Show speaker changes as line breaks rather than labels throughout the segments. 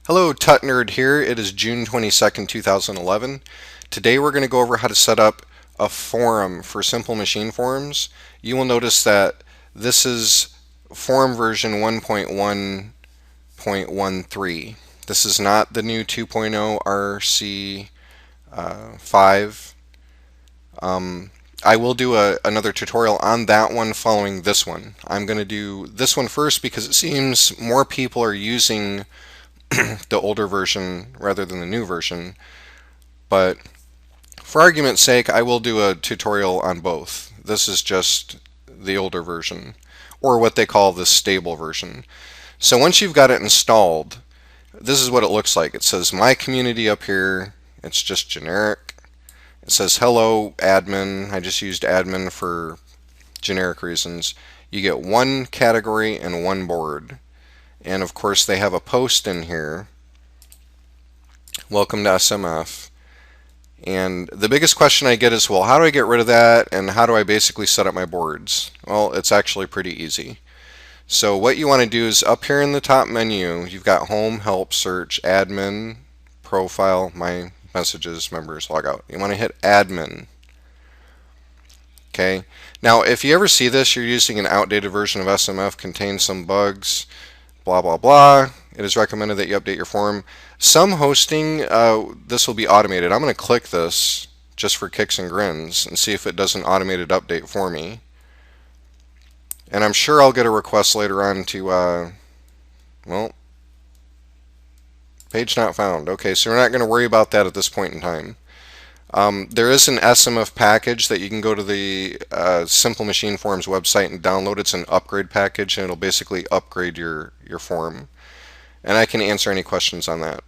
Hello, Tut Nerd here. It is June 22nd, 2011. Today we're going to go over how to set up a forum for simple machine forums. You will notice that this is forum version 1.1.13. This is not the new 2.0 RC5. I will do another tutorial on that one following this one. I'm going to do this one first because it seems more people are using the older version rather than the new version, but for argument's sake I will do a tutorial on both. This is just the older version, or what they call the stable version. So once you've got it installed, this is what it looks like. It says my community up here. It's just generic. It says hello admin. I just used admin for generic reasons. You get one category and one board. And of course they have a post in here, welcome to SMF. And the biggest question I get is, well, how do I get rid of that and how do I basically set up my boards? Well, it's actually pretty easy. So what you want to do is up here in the top menu, you've got home, help, search, admin, profile, my messages, members, logout. You want to hit admin. Okay. Now if you ever see this, you're using an outdated version of SMF, contains some bugs, blah blah blah. It is recommended that you update your forum. Some hosting, this will be automated. I'm going to click this just for kicks and grins and see if it does an automated update for me. And I'm sure I'll get a request later on to, well, page not found. Okay, so we're not going to worry about that at this point in time. There is an SMF package that you can go to the Simple Machine Forums website and download. It's an upgrade package, and it'll basically upgrade your forum. And I can answer any questions on that.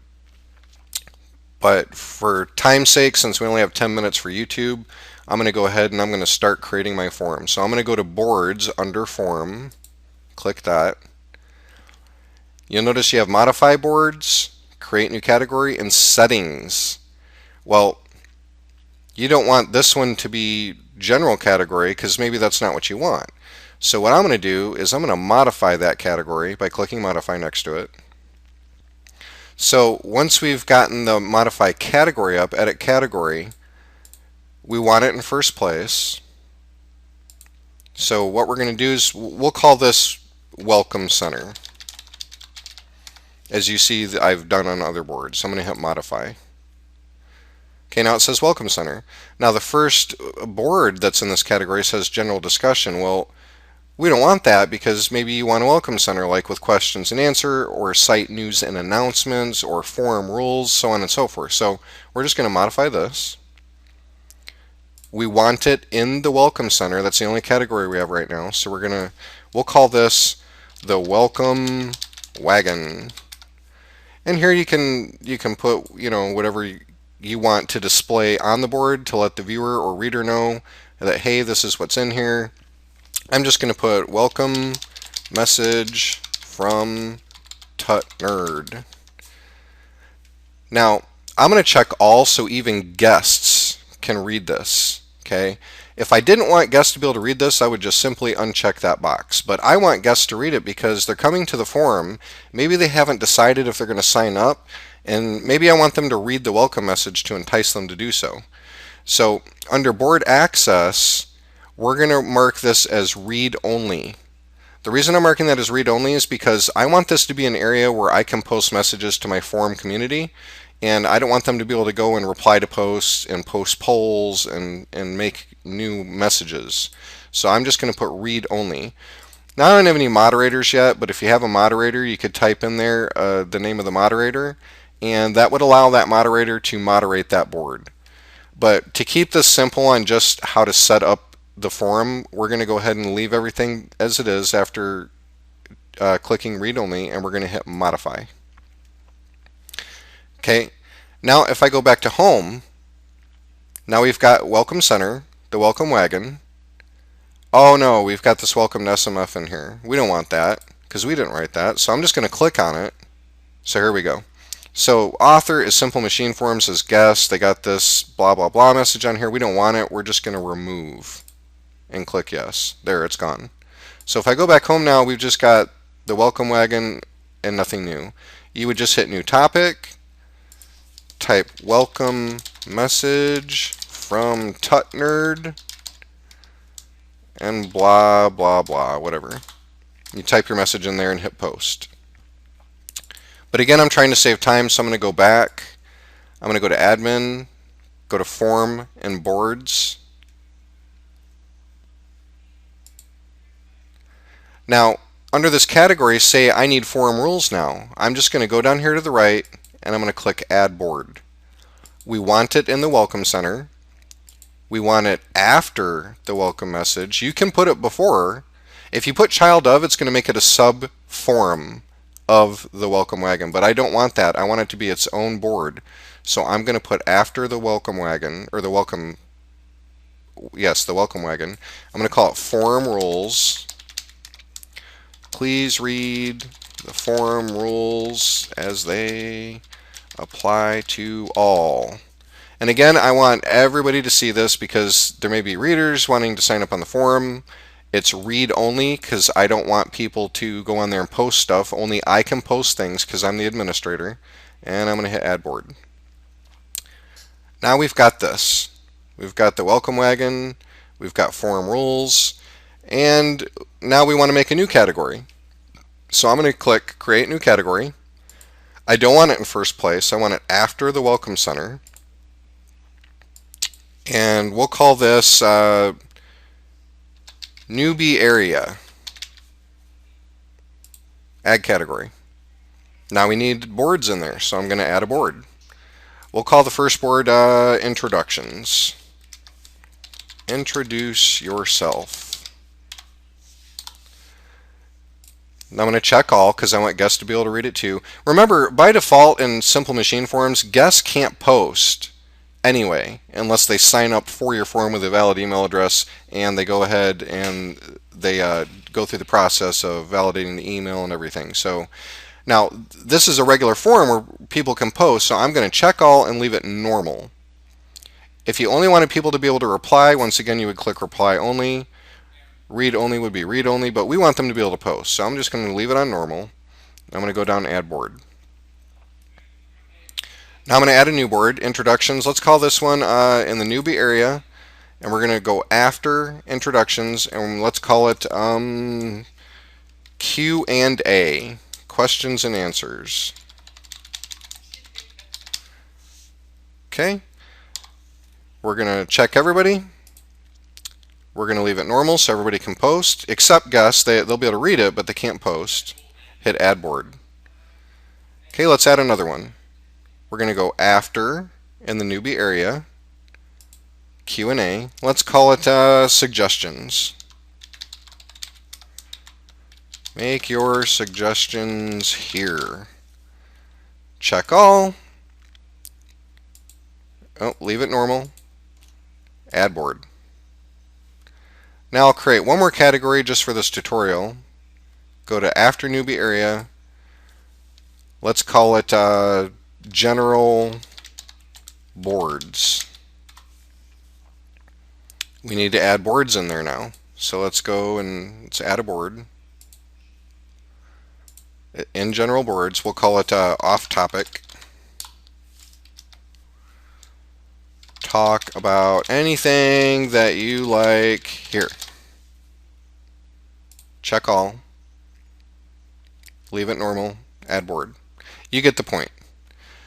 But for time's sake, since we only have 10 minutes for YouTube, I'm going to go ahead and I'm going to start creating my forum. So I'm going to go to Boards under Forum, click that. You'll notice you have Modify Boards, Create New Category, and Settings. Well, you don't want this one to be general category because maybe that's not what you want. So what I'm going to do is I'm going to modify that category by clicking Modify next to it. So once we've gotten the Modify Category up, Edit Category, we want it in first place. So what we're going to do is we'll call this Welcome Center, as you see that I've done on other boards. So I'm going to hit Modify. Okay, now it says Welcome Center. Now the first board that's in this category says General Discussion. Well, we don't want that because maybe you want a Welcome Center like with questions and answer, or site news and announcements, or forum rules, so on and so forth. So we're just going to modify this. We want it in the Welcome Center. That's the only category we have right now. So we'll call this the Welcome Wagon. And here you can put, whatever you want to display on the board to let the viewer or reader know that, hey, this is what's in here. I'm just going to put welcome message from Tut Nerd. Now, I'm going to check all so even guests can read this. Okay? If I didn't want guests to be able to read this, I would just simply uncheck that box. But I want guests to read it because they're coming to the forum. Maybe they haven't decided if they're going to sign up, and maybe I want them to read the welcome message to entice them to do so. So under board access, we're going to mark this as read only. The reason I'm marking that as read only is because I want this to be an area where I can post messages to my forum community, and I don't want them to be able to go and reply to posts and post polls and make new messages. So I'm just going to put read only. Now I don't have any moderators yet, but if you have a moderator, you could type in there the name of the moderator, and that would allow that moderator to moderate that board. But to keep this simple on just how to set up the forum, we're going to go ahead and leave everything as it is after clicking read only, and we're going to hit modify. Okay, now if I go back to home, now we've got Welcome Center, the Welcome Wagon. Oh no, we've got this Welcome to SMF in here. We don't want that because we didn't write that. So I'm just going to click on it. So here we go. So author is Simple Machine Forums as guest. They got this blah blah blah message on here. We don't want it. We're just going to remove and click yes. There, it's gone. So if I go back home now, we've just got the Welcome Wagon and nothing new. You would just hit new topic, type welcome message from Tut Nerd, and blah, blah, blah, whatever. You type your message in there and hit post. But again, I'm trying to save time, so I'm going to go back. I'm going to go to admin, go to form and boards. Now, under this category, say I need forum rules now. I'm just going to go down here to the right, and I'm going to click add board. We want it in the welcome center. We want it after the welcome message. You can put it before. If you put child of, it's going to make it a sub forum of the welcome wagon, but I don't want that. I want it to be its own board. So I'm going to put after the welcome wagon, or the welcome, yes, the welcome wagon. I'm going to call it forum rules. Please read the forum rules as they apply to all. And again, I want everybody to see this because there may be readers wanting to sign up on the forum. It's read only because I don't want people to go on there and post stuff. Only I can post things because I'm the administrator. And I'm going to hit add board. Now we've got this. We've got the welcome wagon. We've got forum rules. And now we want to make a new category. So I'm going to click create new category. I don't want it in first place. I want it after the welcome center. And we'll call this newbie area. Add category. Now we need boards in there, so I'm going to add a board. We'll call the first board introductions. Introduce yourself. I'm going to check all because I want guests to be able to read it too. Remember, by default in simple machine forums, guests can't post anyway unless they sign up for your forum with a valid email address and they go ahead and they go through the process of validating the email and everything. So now this is a regular forum where people can post, so I'm going to check all and leave it normal. If you only wanted people to be able to reply, once again you would click reply only. Read only would be read only, but we want them to be able to post. So I'm just going to leave it on normal. I'm going to go down and add board. Now I'm going to add a new board, introductions. Let's call this one in the newbie area, and we're going to go after introductions, and let's call it Q&A, questions and answers. Okay. We're going to check everybody. We're going to leave it normal so everybody can post, except guests. They'll be able to read it, but they can't post. Hit add board. Okay, let's add another one. We're going to go after in the newbie area, Q&A. Let's call it suggestions. Make your suggestions here. Check all. Oh, leave it normal. Add board. Now I'll create one more category just for this tutorial. Go to after newbie area. Let's call it general boards. We need to add boards in there now. So let's go and let's add a board. In general boards, we'll call it off topic. Talk about anything that you like here. Check all. Leave it normal. Add board. You get the point.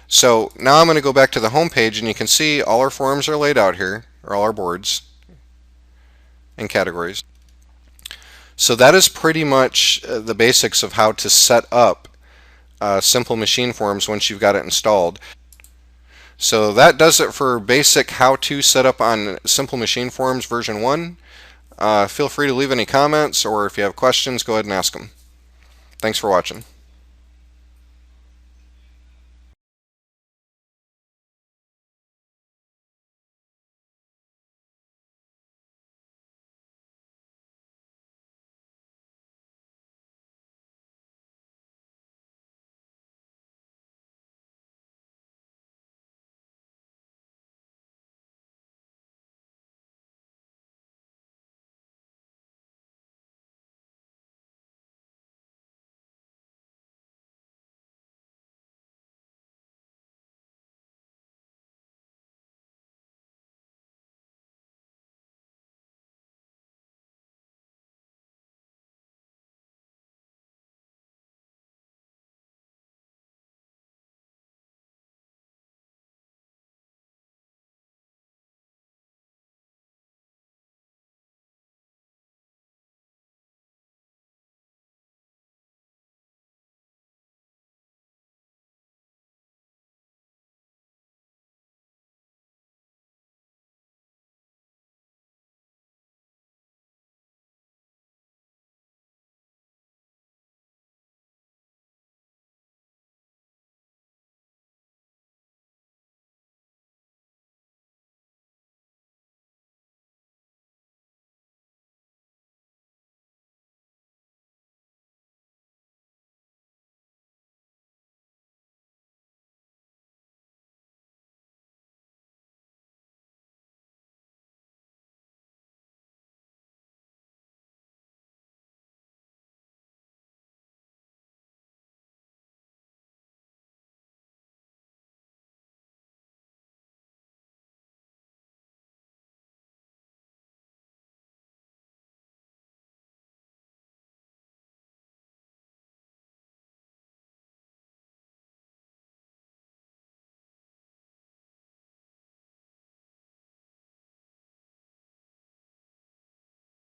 So now I'm going to go back to the home page, and you can see all our forums are laid out here, or all our boards and categories. So that is pretty much the basics of how to set up simple machine forums once you've got it installed. So that does it for basic how to set up on Simple Machine Forums version 1. Feel free to leave any comments, or if you have questions, go ahead and ask them. Thanks for watching.